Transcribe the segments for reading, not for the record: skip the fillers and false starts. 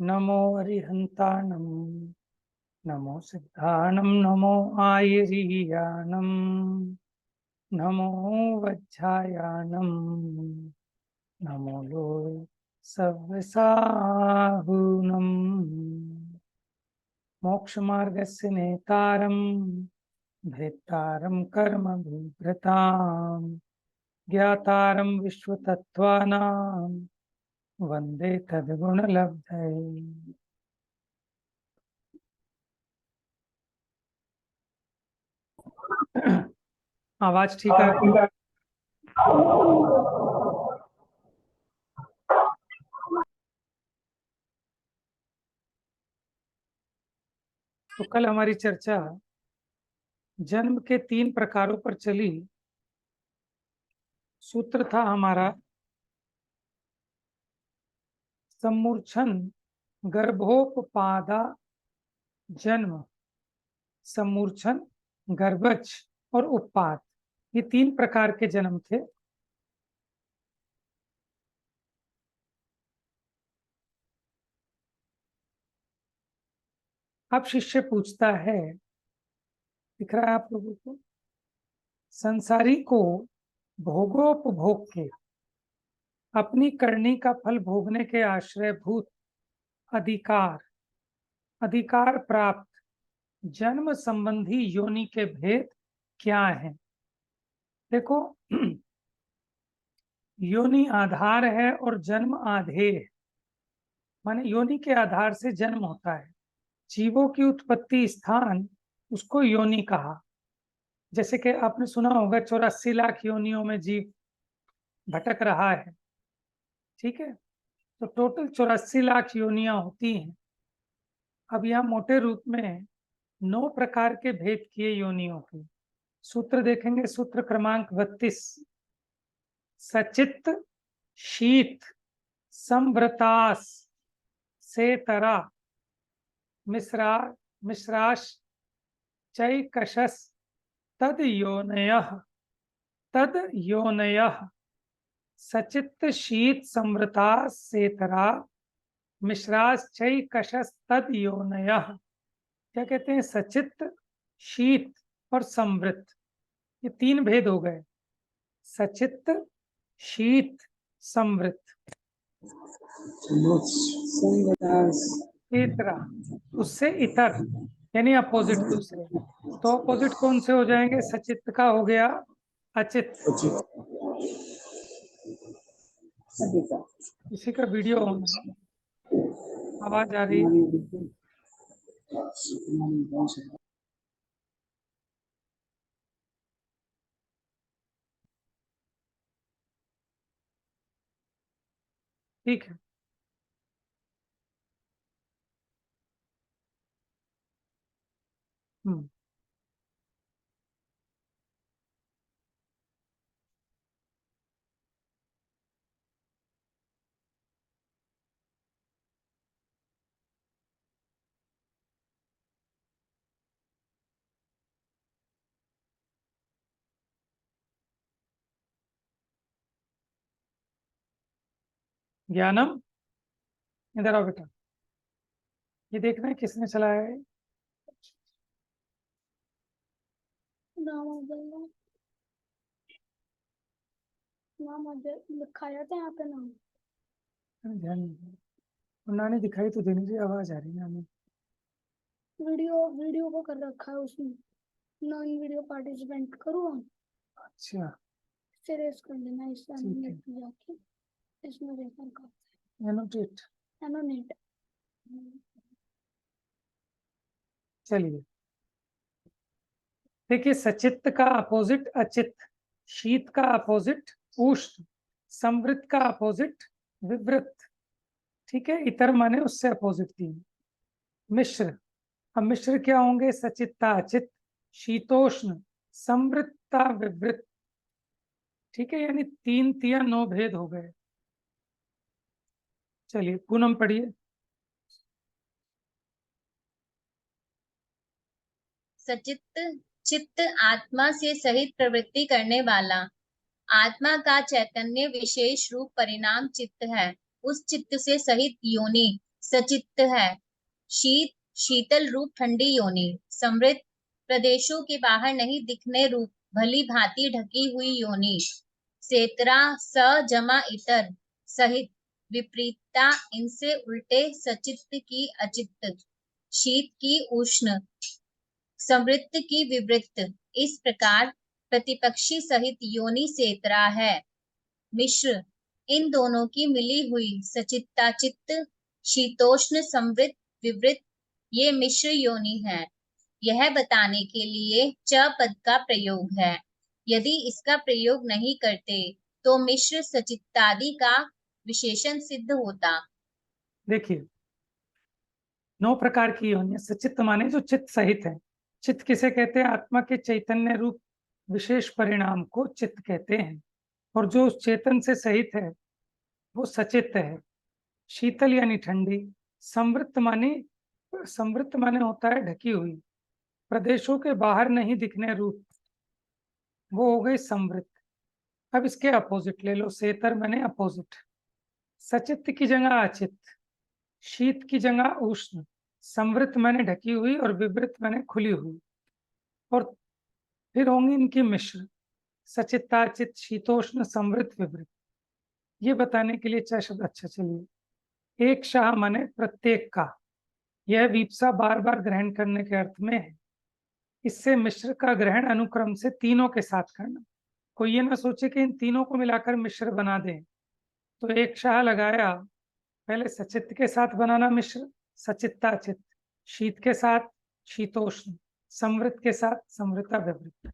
नमो अरिहंताणं नमो सिद्धाणं नमो आयरीयाणं नमो वज्रायाणं नमो लोय सव्यसाहुनम् मोक्षमार्गस्य नेतारं भेत्तारं कर्म विभ्रतां ज्ञातारं विश्वतत्त्वानां वंदे तद्गुणलब्धये। आवाज ठीक है? तो कल हमारी चर्चा जन्म के 3 प्रकारों पर चली। सूत्र था हमारा सम्मूर्छन गर्भोपपादा जन्म, सम्मूर्छन, गर्भज और उपपाद, ये 3 प्रकार के जन्म थे। अब शिष्य पूछता है, दिख रहा है आप लोगों को, संसारी को भोगोपभोग के, अपनी करनी का फल भोगने के आश्रयभूत अधिकार प्राप्त जन्म संबंधी योनि के भेद क्या हैं? देखो, योनि आधार है और जन्म आधेय है। माने योनि के आधार से जन्म होता है। जीवों की उत्पत्ति स्थान, उसको योनि कहा। जैसे कि आपने सुना होगा 84 लाख योनियों में जीव भटक रहा है, ठीक है? तो टोटल 84 लाख योनियां होती हैं। अब यहाँ मोटे रूप में 9 प्रकार के भेद किए योनियों के। सूत्र देखेंगे, सूत्र क्रमांक 32। सचित, शीत, संभ्रतास, सेतरा, मिश्राश, चैकशस, तद योनयः, सचित, शीत, संभ्रतास, सेतरा, मिश्राश, चैकशस, तद योनयः। क्या कहते हैं? सचित, शीत और संवृत, ये 3 भेद हो गए। सचित, शीत, संवृत। इतरा, उससे इतर यानी अपोजिट दूसरे। तो अपोजिट कौन से हो जाएंगे? सचित का हो गया अचित। इसी का वीडियो ऑन है, आवाज आ रही है? ठीक है। ज्ञानम, इधर आओ बेटा। ये देखना है किसने चलाया है। नाम लिखाया था यहाँ पे नाम। ध्यान नहीं, नानी दिखाई तो देनी चाहिए। आवाज आ रही है नानी। वीडियो को कर रखा है उसमें। नॉन वीडियो पार्टिसिपेंट करूँ? अच्छा, रेस कर लेना इससे एनोनेट पे जाके, इसमें रेफर करते हैं। एनोनेट। चलिए, देखिए, सचित्त का अपोजिट अचित, शीत का अपोजिट उष्ण, संवृत का अपोजिट विवृत, ठीक है? इतर माने उससे अपोजिट 3। मिश्र, अब मिश्र क्या होंगे? सचित्ता अचित, शीतोष्ण, संवृत्ता विवृत, ठीक है? यानी 3 तिया 9 भेद हो गए। चलिए पूनम पढ़िए। सचित्त चित्त आत्मा से सहित प्रवृत्ति करने वाला। आत्मा का चैतन्य विशेष रूप परिणाम चित्त है। उस चित्त से सहित योनि सचित्त है। शीत शीतल रूप ठंडी योनि। समृद्ध प्रदेशों के बाहर नहीं दिखने रूप भली भांति ढकी हुई योनि। सेतरा स जमा इतर सहित विपरीतता इनसे उल्टे सचित्त की अचित्त। शीत की उष्ण, समृद्ध की विवृत। इस प्रकार प्रतिपक्षी सहित योनि सेतरा है। मिश्र इन दोनों की मिली हुई सचित्ताचित्त शीतोष्ण समृद्ध विवृत, ये मिश्र योनि है। यह बताने के लिए च पद का प्रयोग है। यदि इसका प्रयोग नहीं करते तो मिश्र सचित्तादि का विशेषण सिद्ध होता। देखिए 9 प्रकार की योनियां। सचित्त माने जो चित्त सहित है। चित्त किसे कहते हैं? आत्मा के चैतन्य रूप विशेष परिणाम को चित्त कहते हैं, और जो उस चेतन से सहित है वो सचित्त है। शीतल यानी ठंडी। समृद्ध माने होता है ढकी हुई। प्रदेशों के बाहर नहीं दिखने रूप, वो हो गई समृद्ध। अब इसके अपोजिट ले लो। सेतर माने अपोजिट। सचित्त की जगह अचित्त, शीत की जगह उष्ण, समृद्ध माने ढकी हुई और विवृत माने खुली हुई। और फिर होंगी इनकी मिश्र, सचित्ताचित शीतोष्ण समृद्ध विवृत। ये बताने के लिए 4 शब्द। अच्छा चलिए। एक शाह माने प्रत्येक का। यह विप्सा बार बार ग्रहण करने के अर्थ में है। इससे मिश्र का ग्रहण अनुक्रम से तीनों के साथ करना। कोई ये ना सोचे कि इन तीनों को मिलाकर मिश्र बना दें। तो एक शाह लगाया, पहले सचित्त के साथ बनाना मिश्र, सचित्ताचित, शीत के साथ शीतोष्ण, समृद्ध के साथ समृता विवृत।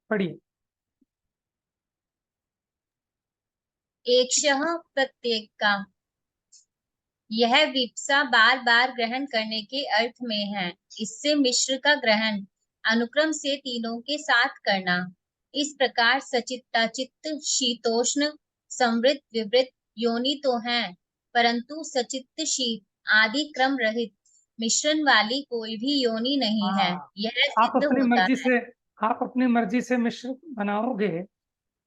पढ़िए। एक शह प्रत्येक का, यह विप्सा बार बार ग्रहण करने के अर्थ में है। इससे मिश्र का ग्रहण अनुक्रम से तीनों के साथ करना। इस प्रकार सचित्ताचित्त शीतोष्ण समृद्ध विवृत योनि तो है, परंतु सचित्त शीत आदि क्रम रहित मिश्रण वाली कोई भी योनि नहीं है। यह आप सिद्ध अपनी होता मर्जी है। से आप अपनी मर्जी से मिश्र बनाओगे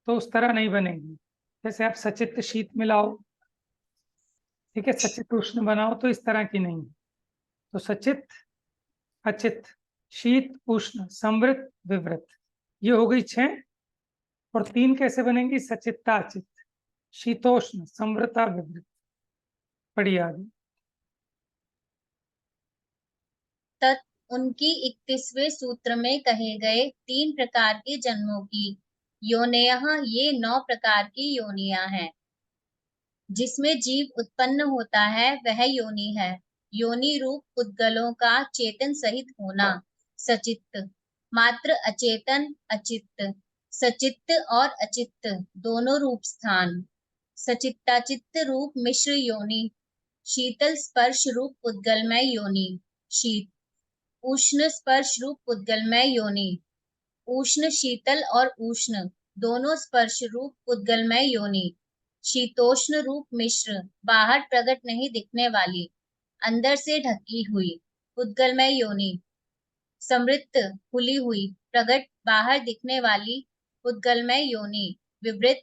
तो उस तरह नहीं बनेगी। जैसे आप सचित्त शीत मिलाओ, ठीक है, सचित्त उष्ण बनाओ तो इस तरह की नहीं। तो सचित्त अचित्त शीत उष्ण समृद्ध विवृत, ये हो गई 6। और 3 कैसे बनेंगी? सचित्ता अचित्त शीतोष्ण समृता विवृत। पढ़िए आगे। तत् उनकी 31वें सूत्र में कहे गए 3 प्रकार के जन्मों की योनियः ये 9 प्रकार की योनियां हैं। जिसमें जीव उत्पन्न होता है वह योनि है। योनि रूप उद्गलों का चेतन सहित होना सचित्त, मात्र अचेतन अचित्त। सचित्त और अचित्त दोनों रूप स्थान। सचित्ताचित्त रूप मिश्र योनि। शीतल स्पर्श रूप उद्गलमय योनि शीत। उष्ण स्पर्श रूप उद्गलमय योनि उष्ण। शीतल और उष्ण दोनों स्पर्श रूप उद्गलमय योनि। शीतोष्ण रूप मिश्र, बाहर प्रकट नहीं दिखने वाली, अंदर से ढकी हुई उद्गलमय योनि। समृद्ध खुली हुई, प्रकट बाहर दिखने वाली उद्गलमय योनि। विवृत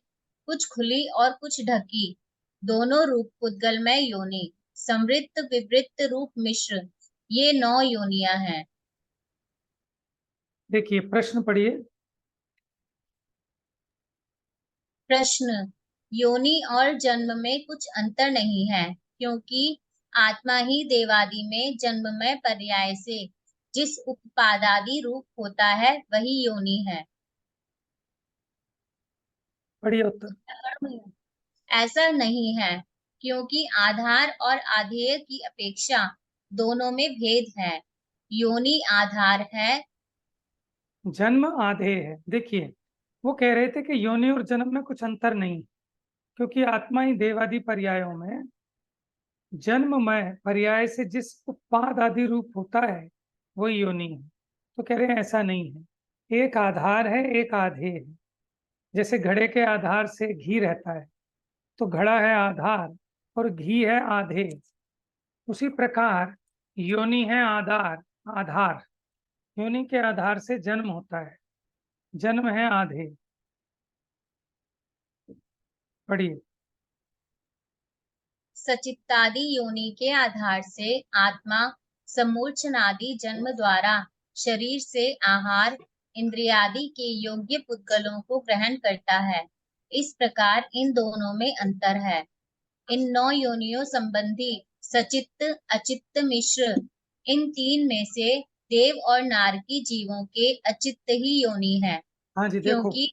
कुछ खुली और कुछ ढकी, दोनों रूप उद्गलमय योनि। समृद्ध विवृत रूप मिश्र, ये 9 योनियां हैं। देखिए प्रश्न पढ़िए। प्रश्न, योनि और जन्म में कुछ अंतर नहीं है, क्योंकि आत्मा ही देवादि में जन्ममय पर्याय से जिस उपपादादि रूप होता है वही योनि है। पढ़िए उत्तर। ऐसा नहीं है, क्योंकि आधार और आधेय की अपेक्षा दोनों में भेद है। योनि आधार है, जन्म आधे है। देखिए वो कह रहे थे कि योनि और जन्म में कुछ अंतर नहीं, क्योंकि आत्मा ही देवादि पर्यायों में जन्ममय पर्याय से जिस उत्पाद आदि रूप होता है वही योनि है। तो कह रहे हैं ऐसा नहीं है, एक आधार है एक आधे है। जैसे घड़े के आधार से घी रहता है, तो घड़ा है आधार और घी है आधे। उसी प्रकार योनि है आधार आधार। योनि के आधार से जन्म होता है, जन्म है आधे। पढ़िए। सचित्तादि योनि के आधार से आत्मा समूर्छनादि जन्म द्वारा शरीर से आहार इंद्रियादि के योग्य पुद्गलों को ग्रहण करता है। इस प्रकार इन दोनों में अंतर है। इन 9 योनियों संबंधी सचित्त, अचित्त, मिश्र इन 3 में से देव और नारकी जीवों के अचित्त ही योनि है। हाँ जी, देखो क्योंकि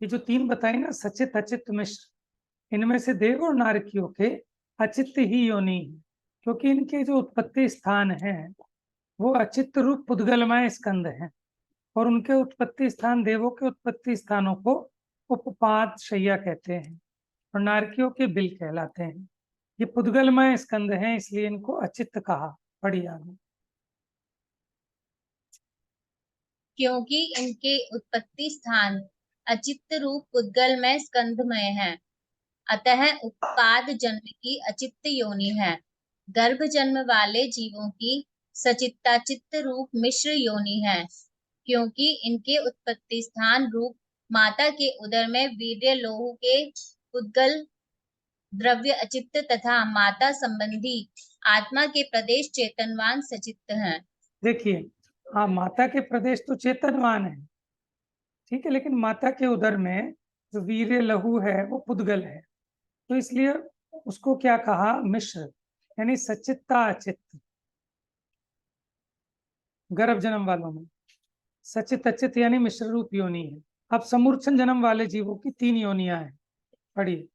ये जो 3 बताए ना, सचित, अचित, मिश्र, इनमें से देव और नारकियों के अचित्त ही योनि है, क्योंकि इनके जो उत्पत्ति स्थान है वो अचित्त रूप पुद्गलमय स्कंद है, और उनके उत्पत्ति स्थान, देवों के उत्पत्ति स्थानों को उपपाद शैया कहते हैं और नारकियों के बिल कहलाते हैं। ये पुद्गलमय स्कंद हैं, इसलिए इनको अचित्त कहा। बढ़िया। क्योंकि इनके उत्पत्ति स्थान अचित्त रूप पुद्गल में स्कंधमय है, अतः उत्पाद जन्म की अचित्त योनि है। गर्भ जन्म वाले जीवों की सचित्ताचित्त रूप मिश्र योनि है, क्योंकि इनके उत्पत्ति स्थान रूप माता के उदर में वीर्य लोहु के पुद्गल द्रव्य अचित्त तथा माता संबंधी आत्मा के प्रदेश चेतनवान सचित्त हैं। देखिए, हाँ, माता के प्रदेश तो चेतनवान है, ठीक है, लेकिन माता के उदर में जो वीर्य लहू है वो पुद्गल है, तो इसलिए उसको क्या कहा? मिश्र, यानी सचित्ता अचित्त। गर्भ जन्म वालों में सचित अचित यानी मिश्र रूप योनि है। अब समूर्छन जन्म वाले जीवों की 3 योनियां हैं, पढ़िए।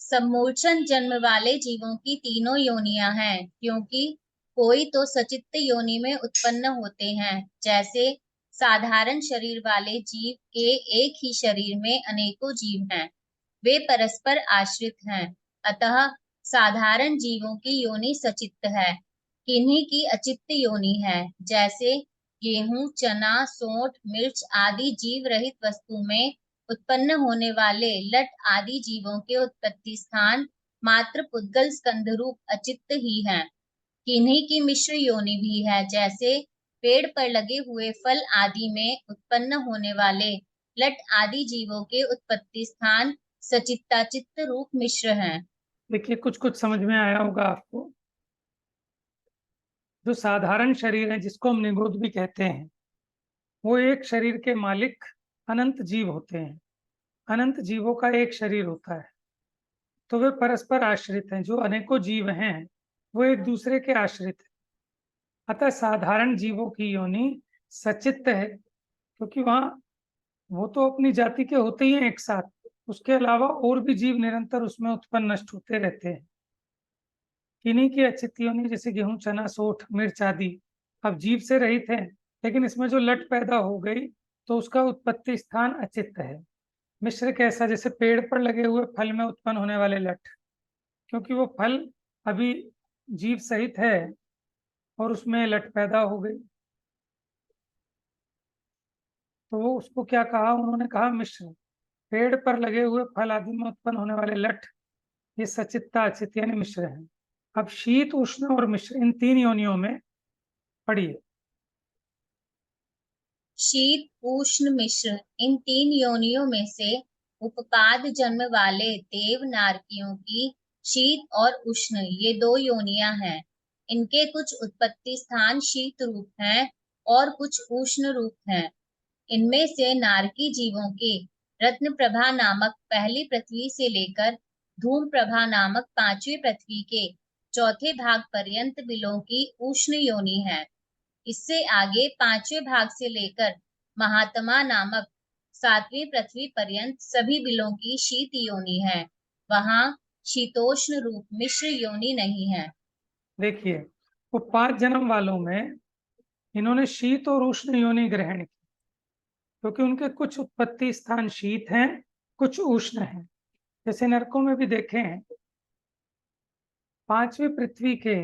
समूर्छन जन्म वाले जीवों की तीनों योनियां हैं, क्योंकि कोई तो सचित्त योनि में उत्पन्न होते हैं, जैसे साधारण शरीर वाले जीव के एक ही शरीर में अनेकों जीव हैं, वे परस्पर आश्रित हैं, अतः साधारण जीवों की योनि सचित्त है। किन्हीं की अचित्त योनि है, जैसे गेहूं, चना, सोंठ, मिर्च आदि जीव रहित वस्तु में उत्पन्न होने वाले लट आदि जीवों के उत्पत्ति स्थान मात्र पुद्गल स्कंध रूप अचित्त ही हैं। किन्हीं की मिश्र योनि भी है, जैसे पेड़ पर लगे हुए फल आदि में उत्पन्न होने वाले लट आदि जीवों के उत्पत्ति स्थान सचित्ताचित्त रूप मिश्र हैं। देखिए, कुछ कुछ समझ में आया होगा आपको। जो साधारण शरीर है, जिसको हम निगोद भी कहते हैं, वो एक शरीर के मालिक अनंत जीव होते हैं। अनंत जीवों का एक शरीर होता है, तो वे परस्पर आश्रित हैं। जो अनेकों जीव हैं वो एक दूसरे के आश्रित हैं, अतः साधारण जीवों की योनि सचित्त है, क्योंकि वहां वो तो अपनी जाति के होते ही हैं एक साथ, उसके अलावा और भी जीव निरंतर उसमें उत्पन्न नष्ट होते रहते हैं। किन्हीं की अचित्त योनि जैसे गेहूं, चना, सोठ, मिर्च आदि अब जीव से रहित है, लेकिन इसमें जो लट पैदा हो गई तो उसका उत्पत्ति स्थान अचित्त है। मिश्र कैसा? जैसे पेड़ पर लगे हुए फल में उत्पन्न होने वाले लट, क्योंकि वो फल अभी जीव सहित है और उसमें लट पैदा हो गई, तो वो उसको क्या कहा? उन्होंने कहा मिश्र। पेड़ पर लगे हुए फल आदि में उत्पन्न होने वाले लट, ये सचित्ता अचित यानी मिश्र है। अब शीत, उष्ण और मिश्र, इन 3 योनियों में पढ़िए। शीत, उष्ण, मिश्र इन 3 योनियों में से उपपाद जन्म वाले देव नारकियों की शीत और उष्ण ये 2 योनियां हैं। इनके कुछ उत्पत्ति स्थान शीत रूप हैं और कुछ उष्ण रूप हैं। इनमें से नारकी जीवों के रत्न प्रभा नामक पहली पृथ्वी से लेकर धूम प्रभा नामक 5वीं पृथ्वी के चौथे भाग पर्यंत बिलों की उष्ण योनि है। इससे आगे 5वें भाग से लेकर महात्मा नामक 7वीं पृथ्वी पर्यंत सभी बिलों की शीत योनि है। वहां शीतोष्ण रूप मिश्र योनि नहीं है। देखिए, वो 5 जन्म वालों में इन्होंने शीत और उष्ण योनि ग्रहण की, क्योंकि उनके कुछ उत्पत्ति स्थान शीत हैं, कुछ उष्ण हैं। जैसे नरकों में भी देखें, 5वीं पृथ्वी के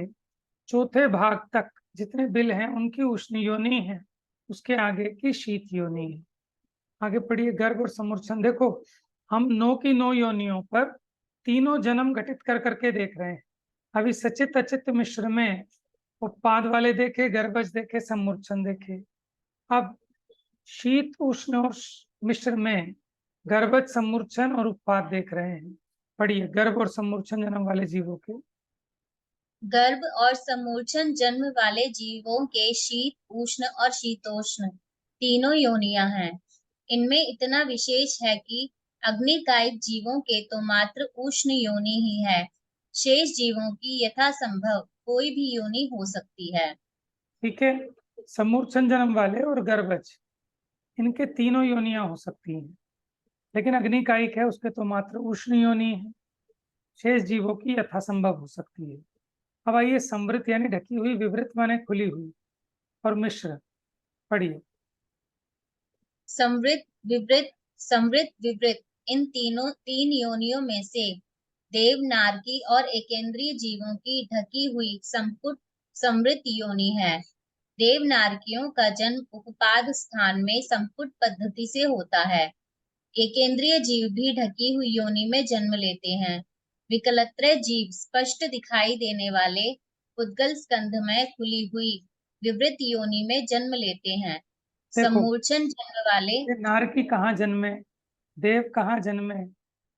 चौथे भाग तक जितने बिल हैं उनकी उष्ण योनि है, उसके आगे की शीत योनि है। आगे पढ़िए। गर्भ और समूर्छन, देखो हम 9 की 9 योनियों पर तीनों जन्म घटित कर करके देख रहे हैं। अभी सचित अचित मिश्र में उपपाद वाले देखे, गर्भज देखे, समूर्छन देखे। अब शीत, उष्ण और मिश्र में गर्भज, समूर्छन और उपपाद देख रहे हैं। पढ़िए, गर्भ और समूर्छन जन्म वाले जीवों के। गर्भ और समूर्छन जन्म वाले जीवों के शीत, उष्ण और शीतोष्ण तीनों योनियां हैं। इनमें इतना विशेष है कि अग्निकायिक जीवों के तो मात्र उष्ण योनि ही है। शेष जीवों की यथासंभव कोई भी योनि हो सकती है। ठीक है, समूर्छन जन्म वाले और गर्भज, इनके तीनों योनियां हो सकती हैं, लेकिन अग्निकायिक है उसके तो मात्र उष्ण योनि है। शेष जीवों की यथासंभव हो सकती है। अब आइए समृत यानी ढकी हुई, विवृत माने खुली हुई, और मिश्र। पढ़िए। समृद्ध, विवृत, समृद्ध, विवृत इन तीन योनियों में से देव, नारकी और एकेंद्रीय जीवों की ढकी हुई संपुट समृत योनि है। देव नारकियों का जन्म उपपाद स्थान में संपुट पद्धति से होता है। एकेंद्रीय जीव भी ढकी हुई योनि में जन्म लेते हैं। विकलत्रय जीव स्पष्ट दिखाई देने वाले उद्गल स्कंध में खुली हुई विवृत योनि में जन्म लेते हैं। देखो, समूर्छन जन्म वाले ये नारकी कहाँ जन्मे, देव कहाँ जन्मे,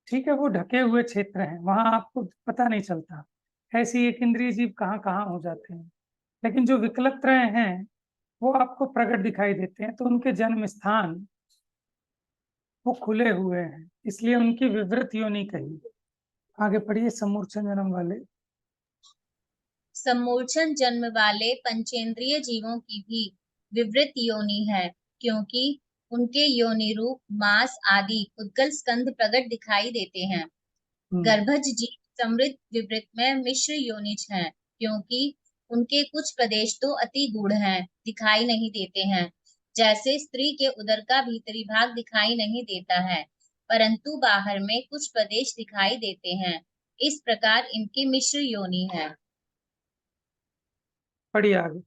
ठीक है, वो ढके हुए क्षेत्र हैं, वहां आपको पता नहीं चलता। ऐसी एक इंद्रिय जीव कहाँ कहाँ हो जाते हैं, लेकिन जो विकलत्रय हैं वो आपको प्रकट दिखाई देते हैं, तो उनके जन्म स्थान वो खुले हुए हैं, इसलिए उनकी विवृत योनि कही। आगे पढ़िए, समूर्छन जन्म वाले। समूर्छन जन्म वाले पंचेंद्रिय जीवों की भी विवृत योनि है, क्योंकि उनके योनि रूप, मांस आदि उद्गल स्कंध प्रकट दिखाई देते हैं। गर्भज जीव समृद्ध विवृत में मिश्र योनिज हैं, क्योंकि उनके कुछ प्रदेश तो अति गूढ़ हैं, दिखाई नहीं देते हैं। जैसे स्त्री के उदर का भीतरी भाग दिखाई नहीं देता है, परंतु बाहर में कुछ प्रदेश दिखाई देते हैं। इस प्रकार इनकी मिश्र योनि है। पढ़िए आगे।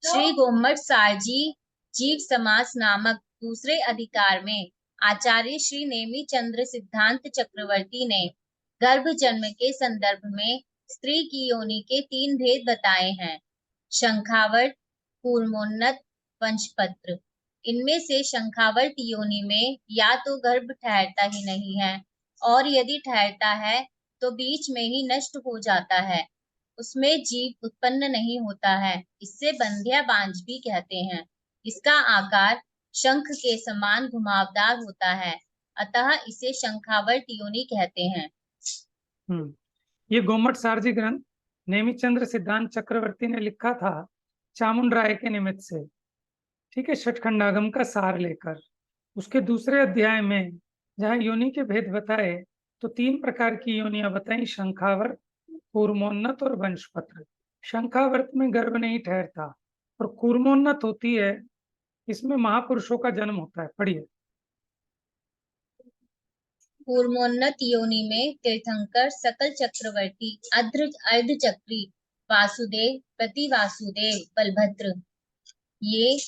श्री गोम्मट सारजी जीव समास नामक दूसरे अधिकार में आचार्य श्री नेमी चंद्र सिद्धांत चक्रवर्ती ने गर्भ जन्म के संदर्भ में स्त्री की योनि के 3 भेद बताए हैं: शंखावर्त, कूर्मोन्नत, वंशपत्र। इनमें से शंखावर्त योनि में या तो गर्भ ठहरता ही नहीं है, और यदि ठहरता है तो बीच में ही नष्ट हो जाता है। उसमें जीव उत्पन्न नहीं होता है। इससे बंध्या बांझ भी कहते हैं। इसका आकार शंख के समान घुमावदार होता है, अतः इसे शंखावर्त योनि कहते हैं। ये गोमट सारजी ग्रंथ नेमिचंद्र सिद्धांत चक्रवर्ती ने लिखा था चामुंड राय के निमित्त से, ठीक है, षटखंडागम का सार लेकर। उसके दूसरे अध्याय में जहाँ योनि के भेद बताए, तो 3 प्रकार की योनियां बताई: शंखावर्त, कूर्मोन्नत और वंशपत्र। शंखावर्त में गर्भ नहीं ठहरता, और कूर्मोन्नत होती है, इसमें महापुरुषों का जन्म होता है। पढ़िए। कूर्मोन्नत योनि में तीर्थंकर, सकल चक्रवर्ती, अर्धचक्री, वासुदेव, प्रतिवासुदेव, बलभद्र, ये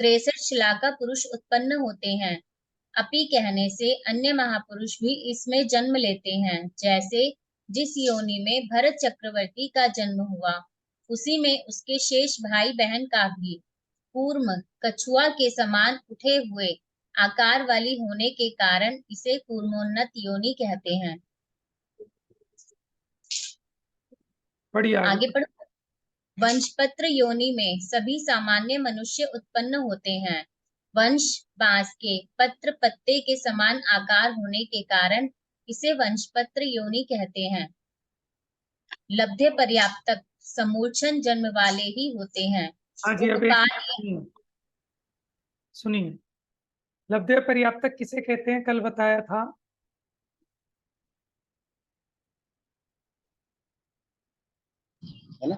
63 शिला का पुरुष उत्पन्न होते हैं। अपि कहने से अन्य महापुरुष भी इसमें जन्म लेते हैं। जैसे जिस योनि में भरत चक्रवर्ती का जन्म हुआ, उसी में उसके शेष भाई बहन का भी। कूर्म कछुआ के समान उठे हुए आकार वाली होने के कारण इसे कूर्मोन्नत योनि कहते हैं। पढ़िए आगे आगे। पढ़ो। वंशपत्र योनि में सभी सामान्य मनुष्य उत्पन्न होते हैं। वंश बांस के, पत्र पत्ते के समान आकार होने के कारण इसे वंशपत्र योनि कहते हैं। लब्धे पर्याप्तक समूर्छन जन्म वाले ही होते हैं। हाँ जी, अब एक उपपाद सुनिए, लब्धे पर्याप्तक किसे कहते हैं, कल बताया था। है ना,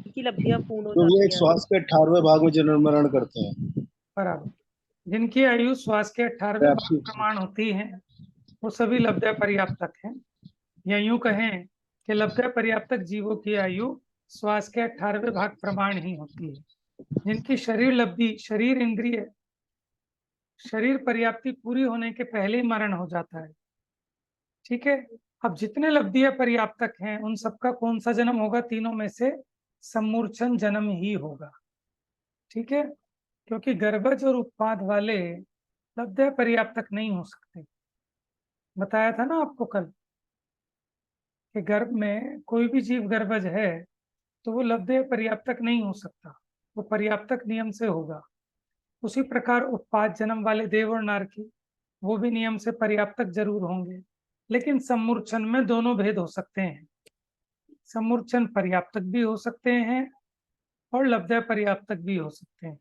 की लब्धियां पूर्ण हो तो ये जाती एक हैं। श्वास के 18वें भाग में जन्म मरण करते हैं। बराबर, जिनकी आयु श्वास के 18वें भाग प्रमाण होती है, वो सभी लब्धे पर्याप्तक हैं। या यूं कहें कि लब्धे पर्याप्तक जीवों की आयु श्वास के 18वें भाग प्रमाण ही होती है। जिनकी शरीर लब्धि, शरीर इंद्रिय, शरीर पर्याप्ति पूरी होने के पहले ही मरण हो जाता है। ठीक है, अब जितने लब्धीय पर्याप्तक हैं उन सबका कौन सा जन्म होगा, तीनों में से समूर्छन जन्म ही होगा। ठीक है, क्योंकि गर्भज और उत्पाद वाले लब्धे पर्याप्तक नहीं हो सकते। बताया था ना आपको कल कि गर्भ में कोई भी जीव गर्भज है तो वो लब्धेय पर्याप्तक नहीं हो सकता, वो पर्याप्तक नियम से होगा। उसी प्रकार उत्पाद जन्म वाले देव और नारकी वो भी नियम से पर्याप्तक जरूर होंगे, लेकिन सम्मूर्छन में दोनों भेद हो सकते हैं। सम्मूर्छन पर्याप्तक भी हो सकते हैं और लब्धेय पर्याप्तक भी हो सकते हैं,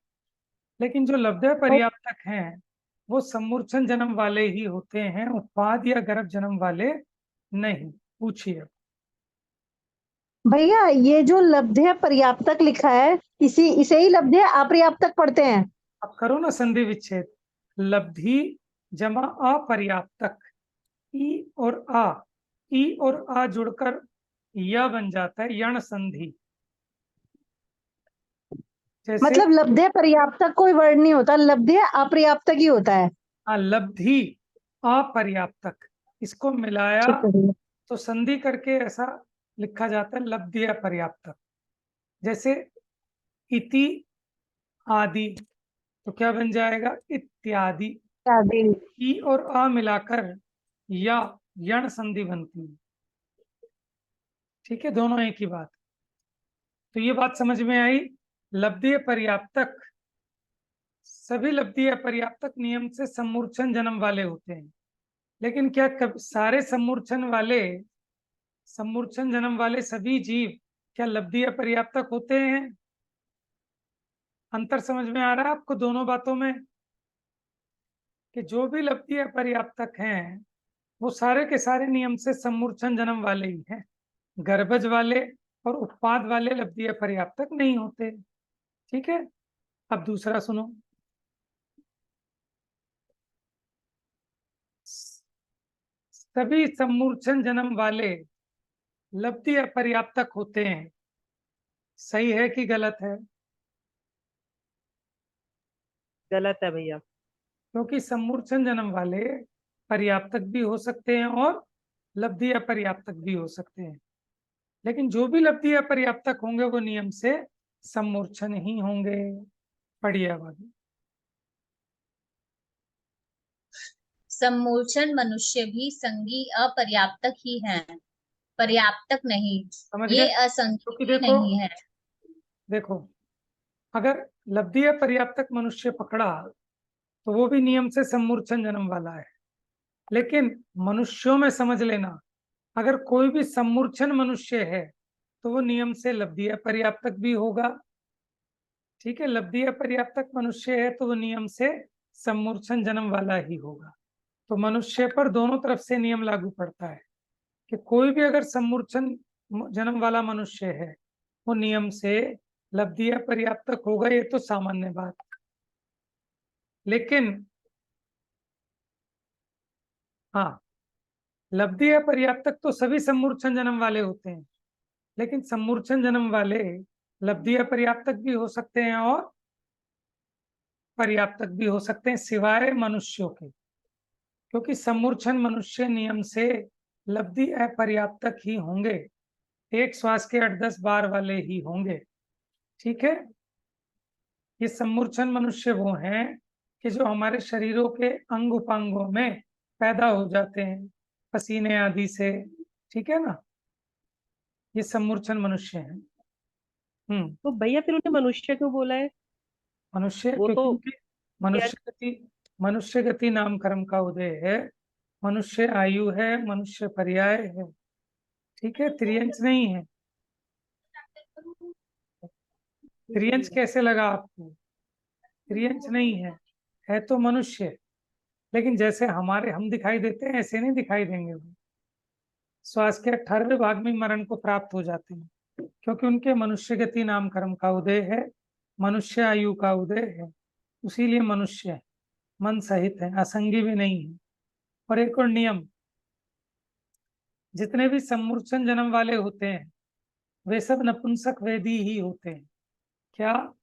लेकिन जो लब्धेय पर्याप्तक हैं वो सम्मूर्छन जन्म वाले ही होते हैं, उत्पाद या गर्भ जन्म वाले नहीं। पूछिए। भैया ये जो लब्धेय पर्याप्तक लिखा है, इसे ही लब्धेय अपर्याप्तक पढ़ते हैं। अब करो ना संधि विच्छेद। लब्धि जमा अपर्याप्तक, ई और आ जुड़कर या बन जाता है यण संधि। जैसे मतलब लब्धेय पर्याप्तक कोई वर्ड नहीं होता, लब्धेय अपर्याप्तक ही होता है। लब्धि अपर्याप्तक, इसको मिलाया ठीक है भैया। तो संधि करके ऐसा लिखा जाता है लब्धि अपर्याप्तक। जैसे इति आदि, तो क्या बन जाएगा इत्यादि। शादी। ई और आ मिलाकर या यण संधि बनती है। ठीक है, दोनों एक ही बात। तो ये बात समझ में आई। लब्धि पर्याप्तक, सभी लब्धि पर्याप्तक नियम से सम्मूर्छन जन्म वाले होते हैं, लेकिन क्या सारे सम्मूर्छन जन्म वाले सभी जीव क्या लब्धि पर्याप्तक होते हैं? अंतर समझ में आ रहा है आपको दोनों बातों में कि जो भी लब्धि पर्याप्तक हैं वो सारे के सारे नियम से सम्मूर्छन जन्म वाले ही हैं, गर्भज वाले और उत्पाद वाले लब्धि पर्याप्तक नहीं होते। ठीक है, अब दूसरा सुनो। सभी सम्मूर्छन जन्म वाले लब्धि अपर्याप्तक होते हैं, सही है कि गलत है? गलत है भैया। क्योंकि सम्मूर्छन जन्म वाले पर्याप्तक भी हो सकते हैं और लब्धि अपर्याप्तक भी हो सकते हैं, लेकिन जो भी लब्धि अपर्याप्तक होंगे वो नियम से सम्मूर्छन ही होंगे। पढ़िए अब आगे। सम्मूर्छन मनुष्य भी संगी अपर्याप्तक ही हैं, पर्याप्तक नहीं। समझ ये गए? असंख्य क्योंकि भी नहीं है। देखो अगर लब्धि पर्याप्तक मनुष्य पकड़ा तो वो भी नियम से सम्मूर्छन जन्म वाला है, लेकिन मनुष्यों में समझ लेना, अगर कोई भी सम्मूर्छन मनुष्य है तो वो नियम से लब्धि पर्याप्तक भी होगा। ठीक है, लब्धि पर्याप्तक मनुष्य है तो वो नियम से सम्मूर्छन जन्म वाला ही होगा। तो मनुष्य पर दोनों तरफ से नियम लागू पड़ता है कि कोई भी अगर सम्मूर्छन जन्म वाला मनुष्य है वो नियम से लब्धि पर्याप्तक होगा, ये तो सामान्य बात। लेकिन हाँ, लब्धि पर्याप्तक तो सभी सम्मूर्छन जन्म वाले होते हैं, लेकिन सम्मूर्छन जन्म वाले लब्धि पर्याप्तक भी हो सकते हैं और पर्याप्तक भी हो सकते हैं, सिवाय मनुष्यों के, क्योंकि सम्मूर्छन मनुष्य नियम से लब्धि अपर्याप्तक ही होंगे, एक श्वास के 8-10 बार वाले ही होंगे। ठीक है, ये सम्मूर्छन मनुष्य वो हैं कि जो हमारे शरीरों के अंग उपांगों में पैदा हो जाते हैं पसीने आदि से। ठीक है ना, ये सम्मूर्छन मनुष्य हैं। तो भैया फिर उन्हें मनुष्य क्यों बोला है? मनुष्य वो क्योंकि तो उनके मनुष्य गति नाम कर्म का उदय है, मनुष्य आयु है, मनुष्य पर्याय है। ठीक है, त्रियंच नहीं है। त्रियंच कैसे लगा आपको? त्रियंच नहीं है तो मनुष्य, लेकिन जैसे हमारे हम दिखाई देते हैं ऐसे नहीं दिखाई देंगे वो। श्वास के 18वें भाग में मरण को प्राप्त हो जाते हैं, क्योंकि उनके मनुष्य गति नाम कर्म का उदय है, मनुष्य आयु का उदय है, उसीलिए मनुष्य है, मन सहित है, असंगी भी नहीं है। और एक और नियम, जितने भी सम्मूर्छन जन्म वाले होते हैं वे सब नपुंसक वेदी ही होते हैं। क्या?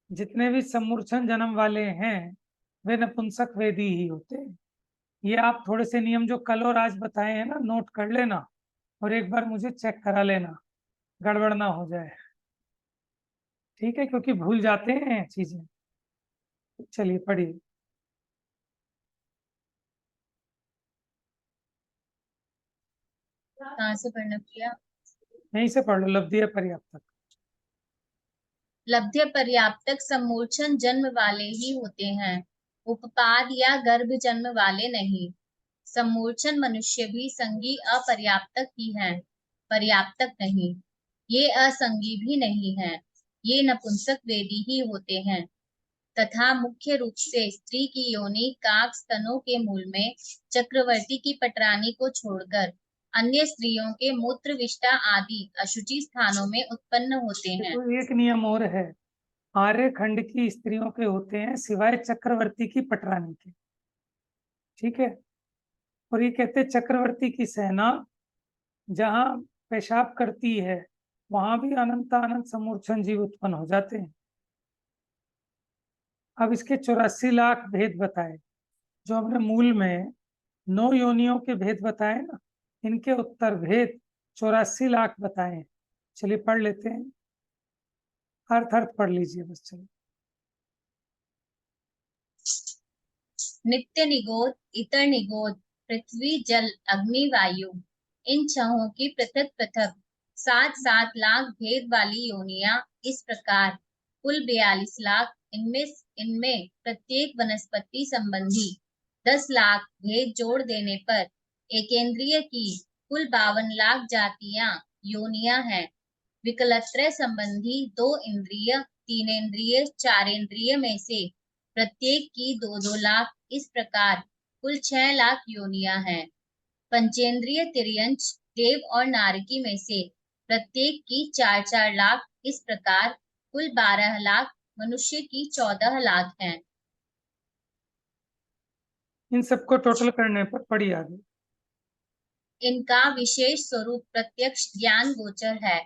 जितने भी सम्मूर्छन जन्म वाले हैं वे नपुंसक वेदी ही होते हैं। ये आप थोड़े से नियम जो कल और आज बताए हैं ना, नोट कर लेना और एक बार मुझे चेक करा लेना, गड़बड़ ना हो जाए। ठीक है, क्योंकि भूल जाते हैं चीजें। चलिए पढ़िए। कहाँ से पढ़ना किया? यहीं से पढ़ लो, लब्धि पर्याप्तक। लब्ध्य पर्याप्तक समूर्छन जन्म वाले ही होते हैं, उपपाद या गर्भ जन्म वाले नहीं। समूर्छन मनुष्य भी संगी अपर्याप्तक ही हैं, पर्याप्तक नहीं। ये असंगी भी नहीं है, ये नपुंसक वेदी ही होते हैं। तथा मुख्य रूप से स्त्री की योनि काक स्तनों के मूल में चक्रवर्ती की पटरानी को छोड़कर अन्य स्त्रियों के मूत्र विष्टा आदि अशुचि स्थानों में उत्पन्न होते हैं। तो एक नियम और है, आर्य खंड की स्त्रियों के होते हैं सिवाय चक्रवर्ती की पटरानी के, ठीक है। और ये कहते चक्रवर्ती की सेना जहां पेशाब करती है वहां भी अनंत अनंत समूर्छन जीव उत्पन्न हो जाते हैं। अब इसके 84 लाख भेद बताए, जो हमने मूल में 9 योनियों के भेद बताए ना, इनके उत्तर भेद 84 लाख बताए हैं। चलिए पढ़ लेते हैं, अर्थ अर्थ पढ़ लीजिए बस। चलिए। नित्य निगोद, इतर निगोद, पृथ्वी जल अग्नि वायु, इन छहों की पृथक पृथक 7-7 लाख भेद वाली योनियां इस प्रकार कुल 42 लाख। इनमें प्रत्येक वनस्पति संबंधी 10 लाख भेद जोड़ देने पर एकेंद्रिय की कुल 52 लाख जातियां योनियां हैं। विकलत्रय संबंधी 2 इंद्रिय, 3 इंद्रिय, 4 इंद्रिय में से प्रत्येक की 2-2 लाख, इस प्रकार कुल 6 लाख योनियां हैं। पंचेंद्रिय तिर्यंच देव और नारकी में से प्रत्येक की 4-4 लाख, इस प्रकार कुल 12 लाख। मनुष्य की 14 लाख हैं। इन सबको टोटल करने पर पड़ी आगे। इनका विशेष स्वरूप प्रत्यक्ष ज्ञान गोचर है,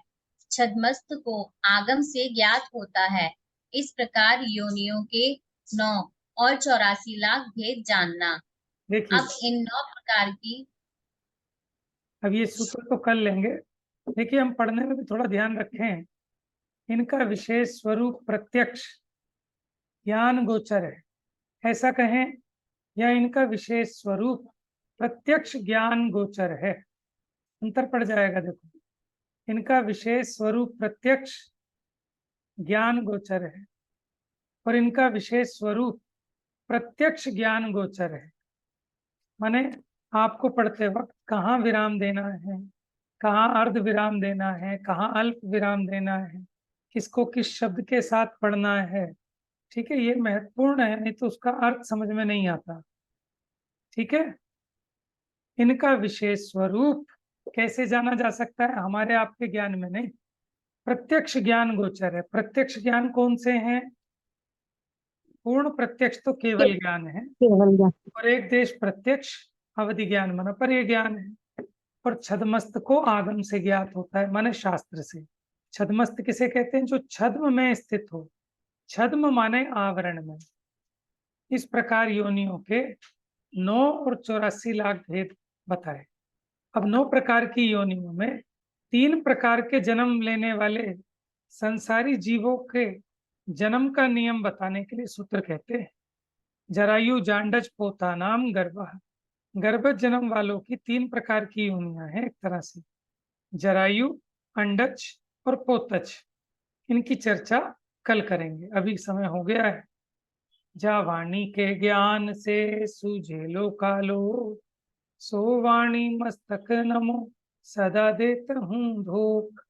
छद्मस्त को आगम से ज्ञात होता है। इस प्रकार योनियों के 9 और 84 लाख भेद जानना। देखिए अब इन 9 प्रकार की, अब ये सूत्र तो कर लेंगे, देखिए हम पढ़ने में भी थोड़ा ध्यान रखें। इनका विशेष स्वरूप प्रत्यक्ष ज्ञान गोचर है, ऐसा कहें, या इनका विशेष स्वरूप प्रत्यक्ष ज्ञान गोचर है, अंतर पड़ जाएगा। देखो, इनका विशेष स्वरूप प्रत्यक्ष ज्ञान गोचर है और इनका विशेष स्वरूप प्रत्यक्ष ज्ञान गोचर है। माने आपको पढ़ते वक्त कहाँ विराम देना है, कहाँ अर्ध विराम देना है, कहाँ अल्प विराम देना है, किसको किस शब्द के साथ पढ़ना है, ठीक है, ये महत्वपूर्ण है, नहीं तो उसका अर्थ समझ में नहीं आता। ठीक है, इनका विशेष स्वरूप कैसे जाना जा सकता है, हमारे आपके ज्ञान में नहीं, प्रत्यक्ष ज्ञान गोचर है। प्रत्यक्ष ज्ञान कौन से हैं? पूर्ण प्रत्यक्ष तो केवल ज्ञान है, केवल ज्ञान। और एक देश प्रत्यक्ष अवधि ज्ञान माना पर ये ज्ञान है। और छद्मस्त को आगम से ज्ञात होता है, माने शास्त्र से। छद्मस्त किसे कहते हैं? जो छद्म में स्थित हो, छद्म माने आवरण में। इस प्रकार योनियों के 9 और 84 लाख भेद बताए। अब 9 प्रकार की योनियों में 3 प्रकार के जन्म लेने वाले संसारी जीवों के जन्म का नियम बताने के लिए सूत्र कहते हैं, जरायु जांडज पोता नाम गर्भ। गर्भज जन्म वालों की 3 प्रकार की योनियां हैं, एक तरह से जरायु, अंडज और पोतज। इनकी चर्चा कल करेंगे, अभी समय हो गया है। जा वाणी के ज्ञान से सूझे लो कालो, सो वाणी मस्तक नमो सदा देत हूँ धोख।